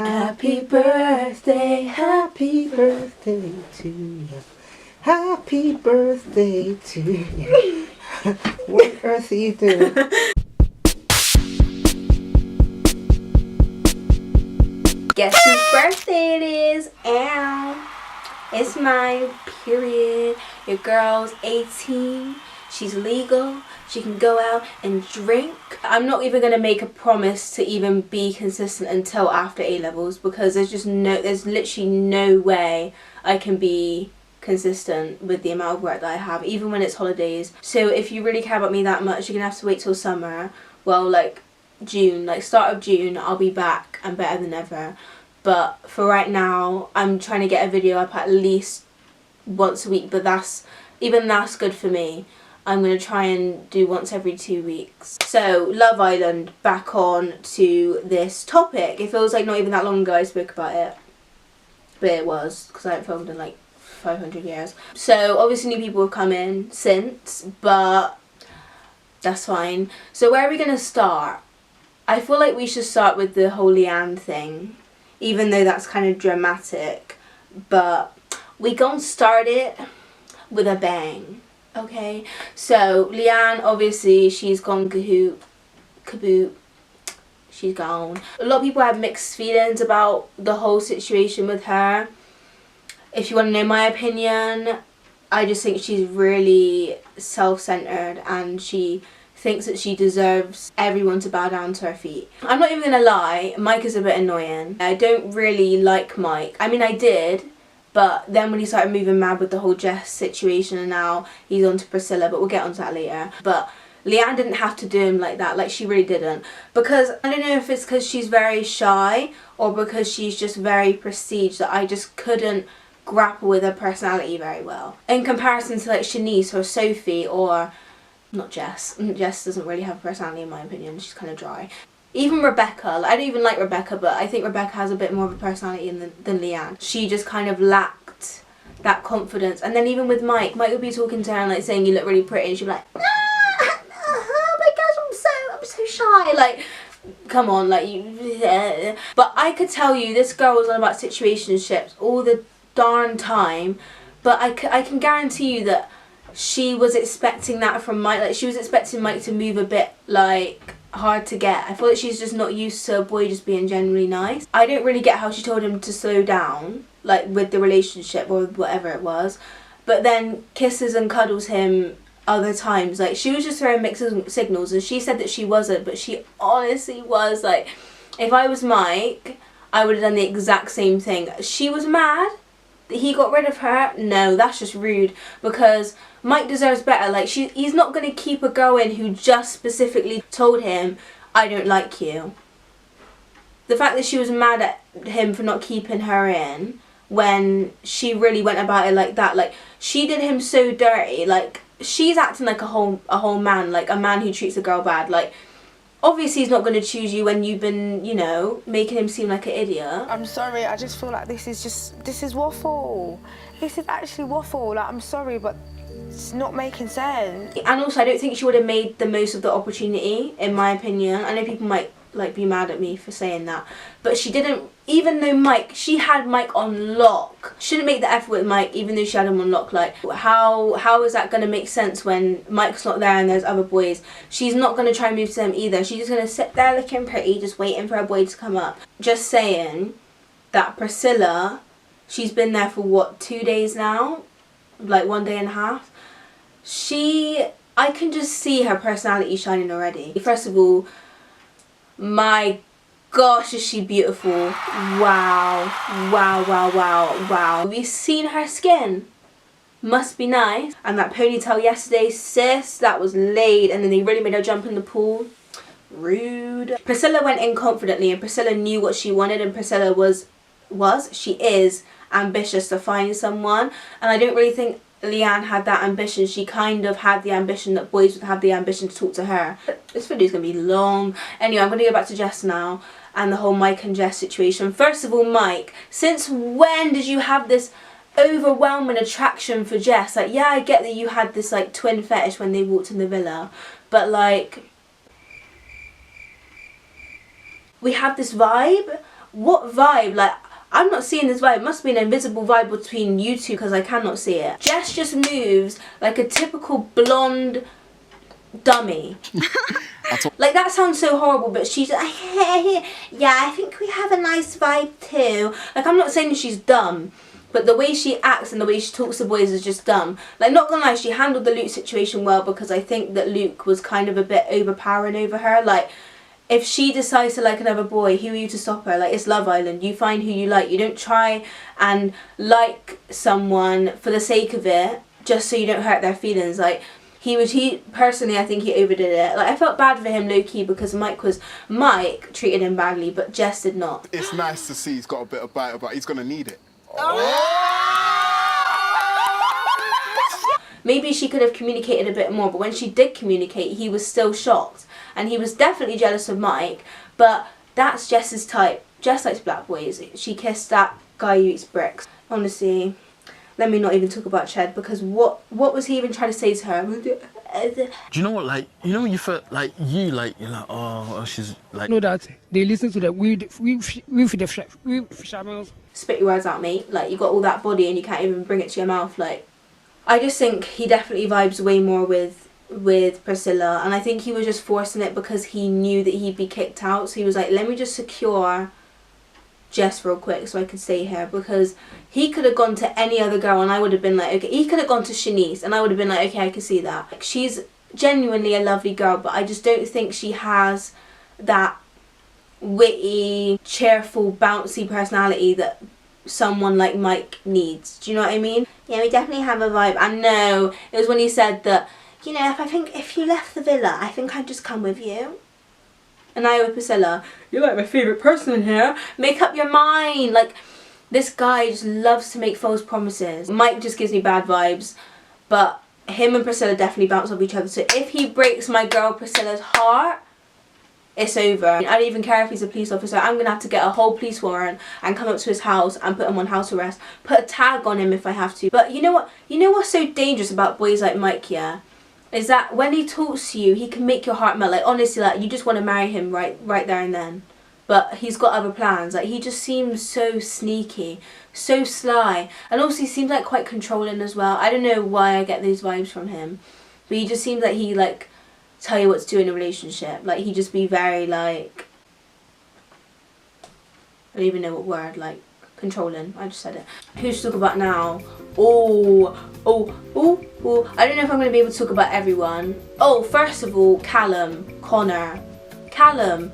Happy birthday to you. Happy birthday to you. What on earth are you doing? Guess whose birthday it is? Ow. It's mine, period. Your girl's 18. She's legal. She can go out and drink. I'm not even going to make a promise to even be consistent until after A-levels, because there's literally no way I can be consistent with the amount of work that I have, even when it's holidays. So if you really care about me that much, you're going to have to wait till summer. Well, like June, like start of June, I'll be back and better than ever. But for right now, I'm trying to get a video up at least once a week, but that's good for me. I'm going to try and do once every 2 weeks. So, Love Island, back on to this topic. It feels like not even that long ago I spoke about it. But it was, because I haven't filmed in like 500 years. So, obviously new people have come in since, but that's fine. So, where are we going to start? I feel like we should start with the whole Leanne thing, even though that's kind of dramatic. But we gonna start it with a bang. Okay, so Leanne, obviously she's gone kaboot, she's gone. A lot of people have mixed feelings about the whole situation with her. If you want to know my opinion, I just think she's really self-centered and she thinks that she deserves everyone to bow down to her feet. I'm not even gonna lie, Mike is a bit annoying. I don't really like Mike. I mean, I did. But then when he started moving mad with the whole Jess situation, and now he's on to Priscilla, but we'll get onto that later. But Leanne didn't have to do him like that, like she really didn't. Because I don't know if it's because she's very shy or because she's just very prestige that I just couldn't grapple with her personality very well. In comparison to like Siannise or Sophie or, not Jess. Jess doesn't really have a personality in my opinion, she's kind of dry. Even Rebecca, I don't even like Rebecca, but I think Rebecca has a bit more of a personality than Leanne. She just kind of lacked that confidence. And then even with Mike would be talking to her and like saying you look really pretty, and she'd be like, oh my gosh, I'm so shy. Like, come on, like you. But I could tell you this girl was on about situationships all the darn time. But I can guarantee you that she was expecting that from Mike. Like she was expecting Mike to move a bit like hard to get. I feel like she's just not used to a boy just being genuinely nice. I don't really get how she told him to slow down, like with the relationship or whatever it was, but then kisses and cuddles him other times. Like she was just throwing mixed signals, and she said that she wasn't, but she honestly was. Like if I was Mike, I would have done the exact same thing. She was mad that he got rid of her. No, that's just rude, because Mike deserves better. Like he's not going to keep a girl in who just specifically told him, I don't like you. The fact that she was mad at him for not keeping her in when she really went about it like that, like she did him so dirty. Like she's acting like a whole man, like a man who treats a girl bad. Like obviously he's not going to choose you when you've been, you know, making him seem like an idiot. I'm sorry, I just feel like this is waffle. This is actually waffle. Like I'm sorry, but it's not making sense. And also I don't think she would have made the most of the opportunity, in my opinion. I know people might like be mad at me for saying that, but she didn't. Even though she had Mike on lock, she didn't make the effort with Mike even though she had him on lock. Like how is that going to make sense when Mike's not there and there's other boys? She's not going to try and move to them either. She's just going to sit there looking pretty, just waiting for her boy to come up. Just saying that Priscilla, she's been there for what, 2 days now, like 1 day and a half. I can just see her personality shining already. First of all, my gosh, is she beautiful. Wow. Wow, wow, wow, wow. Have you seen her skin? Must be nice. And that ponytail yesterday, sis, that was laid. And then they really made her jump in the pool. Rude. Priscilla went in confidently, and Priscilla knew what she wanted, and Priscilla she is ambitious to find someone. And I don't really think Leanne had that ambition. She kind of had the ambition that boys would have the ambition to talk to her. This video is going to be long. Anyway, I'm going to go back to Jess now and the whole Mike and Jess situation. First of all, Mike, since when did you have this overwhelming attraction for Jess? Like, yeah, I get that you had this like twin fetish when they walked in the villa, but like we have this vibe what vibe? Like, I'm not seeing this vibe. It must be an invisible vibe between you two because I cannot see it. Jess just moves like a typical blonde dummy. Like, that sounds so horrible, but she's like, yeah, I think we have a nice vibe too. Like, I'm not saying she's dumb, but the way she acts and the way she talks to boys is just dumb. Like, not gonna lie, she handled the Luke situation well, because I think that Luke was kind of a bit overpowering over her. Like, if she decides to like another boy, who are you to stop her? Like, it's Love Island. You find who you like. You don't try and like someone for the sake of it, just so you don't hurt their feelings. Like, personally, I think he overdid it. Like, I felt bad for him low-key, because Mike treated him badly, but Jess did not. It's nice to see he's got a bit of bite, but he's gonna need it. Maybe she could have communicated a bit more, but when she did communicate, he was still shocked. And he was definitely jealous of Mike, but that's Jess's type. Jess likes black boys. She kissed that guy who eats bricks. Honestly, let me not even talk about Ched, because what was he even trying to say to her? Do you know what, like, you know when you feel like you're like, oh, she's like... Know that they listen to the we shamans. Spit your words out, mate. Like, you got all that body and you can't even bring it to your mouth. Like, I just think he definitely vibes way more with Priscilla, and I think he was just forcing it because he knew that he'd be kicked out. So he was like, let me just secure Jess real quick so I could stay here, because he could have gone to any other girl and I would have been like, okay. He could have gone to Siannise and I would have been like, okay, I can see that. Like, she's genuinely a lovely girl, but I just don't think she has that witty, cheerful, bouncy personality that someone like Mike needs. Do you know what I mean? Yeah, we definitely have a vibe. And no, it was when he said that, you know, if you left the villa, I think I'd just come with you. And I with Priscilla, you're like my favourite person in here. Make up your mind. Like, this guy just loves to make false promises. Mike just gives me bad vibes, but him and Priscilla definitely bounce off each other. So if he breaks my girl Priscilla's heart, it's over. I don't even care if he's a police officer. I'm gonna have to get a whole police warrant and come up to his house and put him on house arrest. Put a tag on him if I have to. But you know what? You know what's so dangerous about boys like Mike, yeah? Is that when he talks to you, he can make your heart melt. Like, honestly, like, you just want to marry him right there and then. But he's got other plans. Like, he just seems so sneaky, so sly, and also he seems like quite controlling as well. I don't know why I get those vibes from him, but he just seems like he like tell you what to do in a relationship. Like, he just be very like, I don't even know what word, like, controlling. I just said it. Who should talk about now? I don't know if I'm going to be able to talk about everyone. Oh, first of all, Callum, Connor. Connor.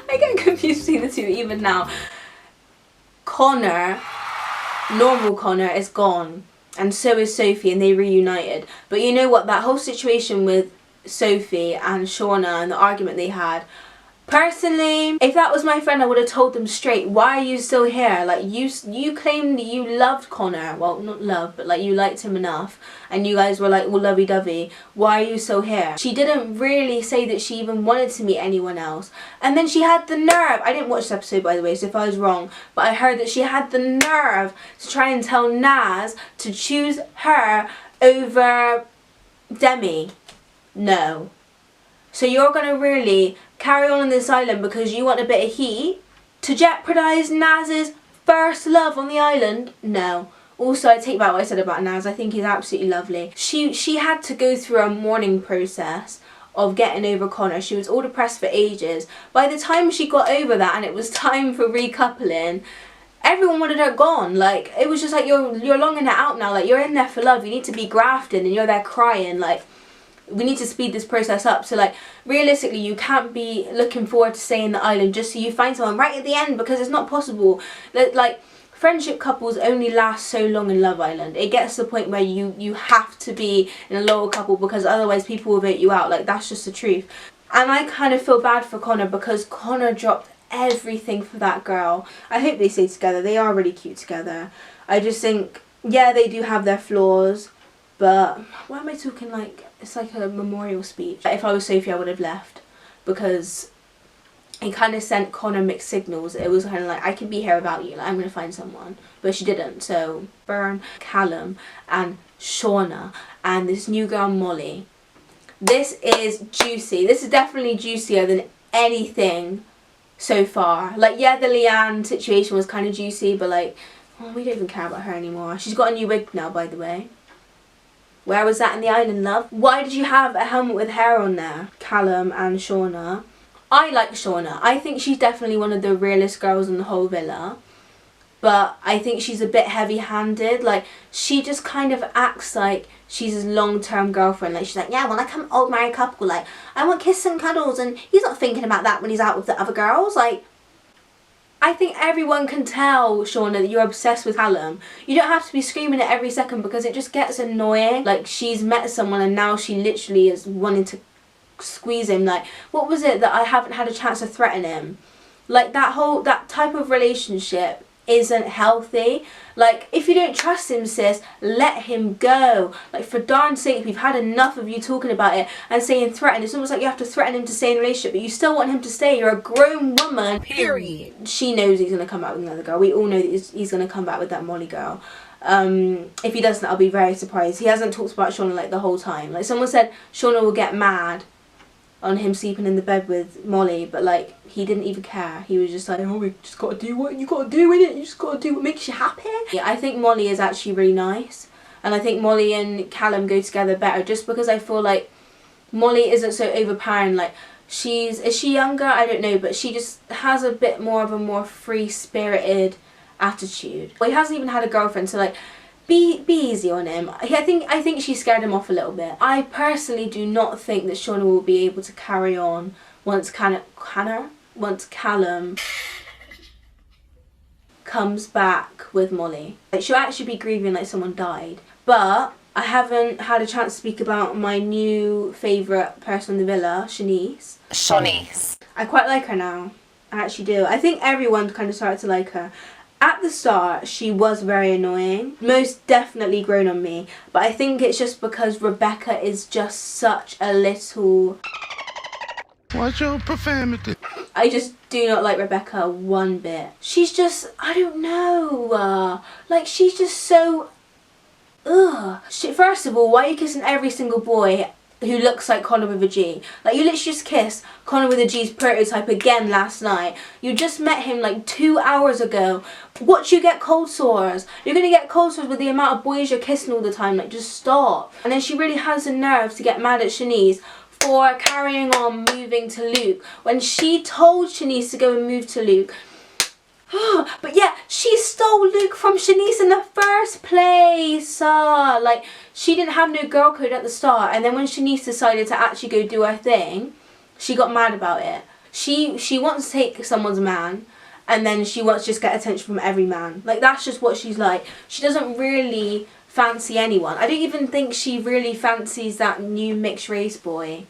I get confused between the two even now. Connor, normal Connor, is gone. And so is Sophie, and they reunited. But you know what? That whole situation with Sophie and Shaughna and the argument they had, personally, if that was my friend, I would have told them straight, why are you still here? Like, you claimed that you loved Connor. Well, not love, but like you liked him enough. And you guys were like, well, lovey-dovey. Why are you still here? She didn't really say that she even wanted to meet anyone else. And then she had the nerve. I didn't watch this episode, by the way, so if I was wrong. But I heard that she had the nerve to try and tell Naz to choose her over Demi. No. So you're going to really carry on this island because you want a bit of heat to jeopardise Naz's first love on the island? No. Also, I take back what I said about Naz. I think he's absolutely lovely. She had to go through a mourning process of getting over Connor. She was all depressed for ages. By the time she got over that and it was time for recoupling, everyone wanted her gone. Like, it was just like, you're longing it out now. Like, you're in there for love. You need to be grafted and you're there crying. Like, we need to speed this process up. So like, realistically, you can't be looking forward to staying in the island just so you find someone right at the end, because it's not possible. Like, friendship couples only last so long in Love Island. It gets to the point where you have to be in a loyal couple, because otherwise people will vote you out. Like, that's just the truth. And I kind of feel bad for Connor, because Connor dropped everything for that girl. I hope they stay together. They are really cute together. I just think, yeah, they do have their flaws, but why am I talking like it's like a memorial speech? If I was Sophie, I would have left, because it kind of sent Connor mixed signals. It was kind of like, I can be here without you, like, I'm going to find someone. But she didn't. So burn Callum and Shaughna and this new girl Molly. This is juicy. This is definitely juicier than anything so far. Like, yeah, the Leanne situation was kind of juicy, but like, oh, we don't even care about her anymore. She's got a new wig now, by the way. Where was that in the island, love? Why did you have a helmet with hair on there? Callum and Shaughna. I like Shaughna. I think she's definitely one of the realest girls in the whole villa. But I think she's a bit heavy-handed. Like, she just kind of acts like she's his long-term girlfriend. Like, she's like, yeah, well, like, I'm an old married couple. Like, I want kisses and cuddles. And he's not thinking about that when he's out with the other girls. Like, I think everyone can tell, Shaughna, that you're obsessed with Callum. You don't have to be screaming it every second because it just gets annoying. Like, she's met someone and now she literally is wanting to squeeze him. Like, what was it that I haven't had a chance to threaten him? Like, that type of relationship isn't healthy. Like, if you don't trust him, sis, let him go. Like, for darn's sake, we've had enough of you talking about it and saying threaten. It's almost like you have to threaten him to stay in a relationship, but you still want him to stay. You're a grown woman. Period. She knows he's gonna come back with another girl. We all know that he's gonna come back with that Molly girl. If he doesn't, I'll be very surprised. He hasn't talked about Shaughna like the whole time. Like, someone said Shaughna will get mad on him sleeping in the bed with Molly, but like, he didn't even care. He was just like, oh, we just gotta do what you gotta do, innit? You just gotta do what makes you happy. Yeah, I think Molly is actually really nice, and I think Molly and Callum go together better just because I feel like Molly isn't so overpowering. Like, is she younger? I don't know, but she just has a bit more of a more free-spirited attitude. Well, he hasn't even had a girlfriend, so like, be easy on him. I think she scared him off a little bit. I personally do not think that Shaughna will be able to carry on once Callum comes back with Molly. Like, she'll actually be grieving like someone died. But I haven't had a chance to speak about my new favourite person in the villa, Siannise. I quite like her now. I actually do. I think everyone kind of started to like her. At the start, she was very annoying. Most definitely grown on me. But I think it's just because Rebecca is just such a little... What's your profanity? I just do not like Rebecca one bit. She's just... I don't know. Like, she's just so... Ugh. First of all, why are you kissing every single boy who looks like Connor with a G? Like, you literally just kissed Connor with a G's prototype again last night. You just met him like 2 hours ago. What, you get cold sores? You're gonna get cold sores with the amount of boys you're kissing all the time. Like, just stop. And then she really has the nerve to get mad at Siannise for carrying on moving to Luke when she told Siannise to go and move to Luke. But yeah, she stole Luke from Siannise in the first place. Like, she didn't have no girl code at the start, and then when Siannise decided to actually go do her thing, she got mad about it. She wants to take someone's man, and then she wants to just get attention from every man. Like, that's just what she's like. She doesn't really fancy anyone. I don't even think she really fancies that new mixed race boy.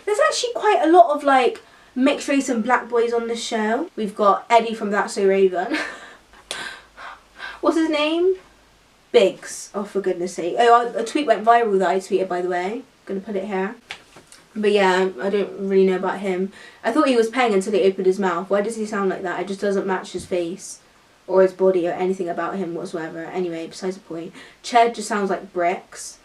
There's actually quite a lot of like mixed race and black boys on this show. We've got Eddie from That's So Raven. What's his name? Biggs. Oh, for goodness sake. Oh, a tweet went viral that I tweeted, by the way. Gonna put it here. But yeah, I don't really know about him. I thought he was paying until he opened his mouth. Why does he sound like that? It just doesn't match his face or his body or anything about him whatsoever. Anyway, besides the point. Ched just sounds like bricks.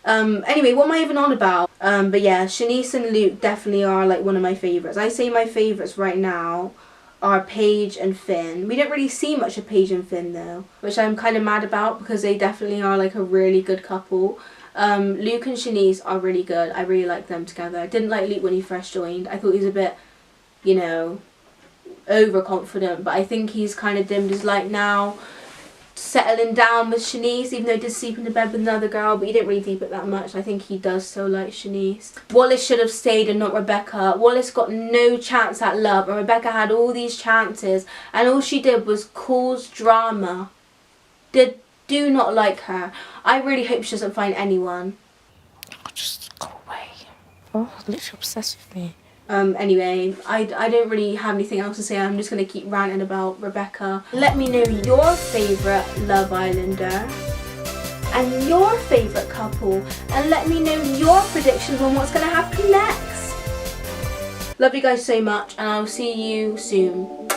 Anyway, what am I even on about? But yeah, Siannise and Luke definitely are like one of my favourites. I say my favourites right now are Paige and Finn. We don't really see much of Paige and Finn though, which I'm kind of mad about because they definitely are like a really good couple. Luke and Siannise are really good. I really like them together. I didn't like Luke when he first joined. I thought he was a bit, you know, overconfident, but I think he's kind of dimmed his light now, settling down with Siannise, even though he did sleep in the bed with another girl, but he didn't really deep it that much. I think he does still like Siannise. Wallace should have stayed and not Rebecca. Wallace got no chance at love, and Rebecca had all these chances, and all she did was cause drama. Do not like her. I really hope she doesn't find anyone. Oh, just go away. Oh, literally obsessed with me. Anyway, I don't really have anything else to say. I'm just going to keep ranting about Rebecca. Let me know your favourite Love Islander and your favourite couple, and let me know your predictions on what's going to happen next. Love you guys so much, and I'll see you soon.